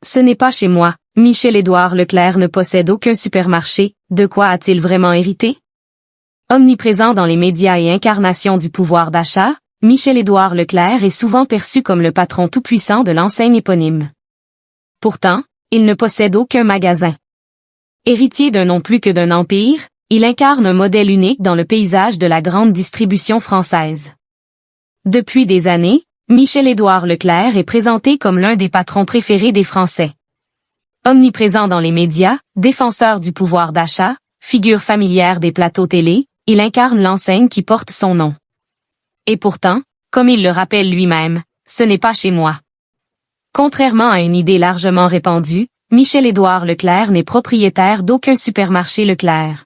Ce n'est pas chez moi. Michel-Édouard Leclerc ne possède aucun supermarché. De quoi a-t-il vraiment hérité? Omniprésent dans les médias et incarnation du pouvoir d'achat, Michel-Édouard Leclerc est souvent perçu comme le patron tout-puissant de l'enseigne éponyme. Pourtant, il ne possède aucun magasin. Héritier d'un non plus que d'un empire, il incarne un modèle unique dans le paysage de la grande distribution française. Depuis des années, Michel-Édouard Leclerc est présenté comme l'un des patrons préférés des Français. Omniprésent dans les médias, défenseur du pouvoir d'achat, figure familière des plateaux télé, il incarne l'enseigne qui porte son nom. Et pourtant, comme il le rappelle lui-même, ce n'est pas chez moi. Contrairement à une idée largement répandue, Michel-Édouard Leclerc n'est propriétaire d'aucun supermarché Leclerc.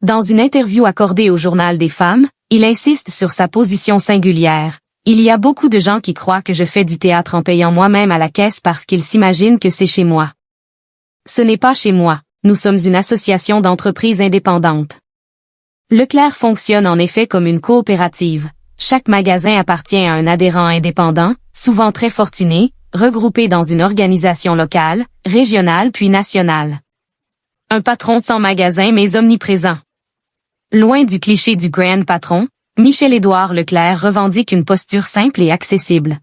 Dans une interview accordée au Journal des femmes, il insiste sur sa position singulière. Il y a beaucoup de gens qui croient que je fais du théâtre en payant moi-même à la caisse parce qu'ils s'imaginent que c'est chez moi. Ce n'est pas chez moi, nous sommes une association d'entreprises indépendantes. Leclerc fonctionne en effet comme une coopérative. Chaque magasin appartient à un adhérent indépendant, souvent très fortuné, regroupé dans une organisation locale, régionale puis nationale. Un patron sans magasin mais omniprésent. Loin du cliché du grand patron, Michel-Édouard Leclerc revendique une posture simple et accessible.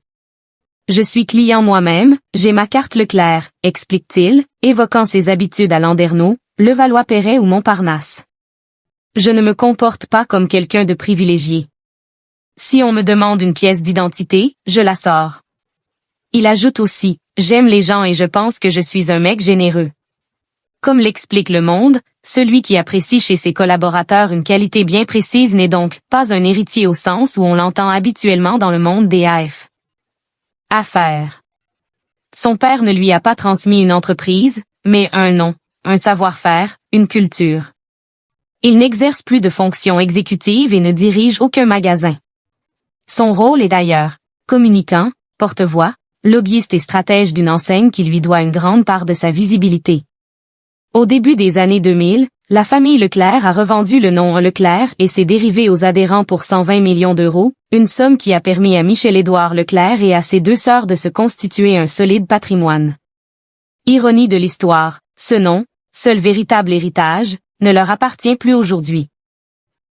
Je suis client moi-même, j'ai ma carte Leclerc, explique-t-il, évoquant ses habitudes à Landerneau, Levallois-Perret ou Montparnasse. Je ne me comporte pas comme quelqu'un de privilégié. Si on me demande une pièce d'identité, je la sors. Il ajoute aussi, j'aime les gens et je pense que je suis un mec généreux. Comme l'explique Le Monde, celui qui apprécie chez ses collaborateurs une qualité bien précise n'est donc pas un héritier au sens où on l'entend habituellement dans le monde des affaires. Son père ne lui a pas transmis une entreprise, mais un nom, un savoir-faire, une culture. Il n'exerce plus de fonction exécutive et ne dirige aucun magasin. Son rôle est d'ailleurs communicant, porte-voix, lobbyiste et stratège d'une enseigne qui lui doit une grande part de sa visibilité. Au début des années 2000, la famille Leclerc a revendu le nom Leclerc et ses dérivés aux adhérents pour 120 millions d'euros, une somme qui a permis à Michel-Édouard Leclerc et à ses deux sœurs de se constituer un solide patrimoine. Ironie de l'histoire, ce nom, seul véritable héritage, ne leur appartient plus aujourd'hui.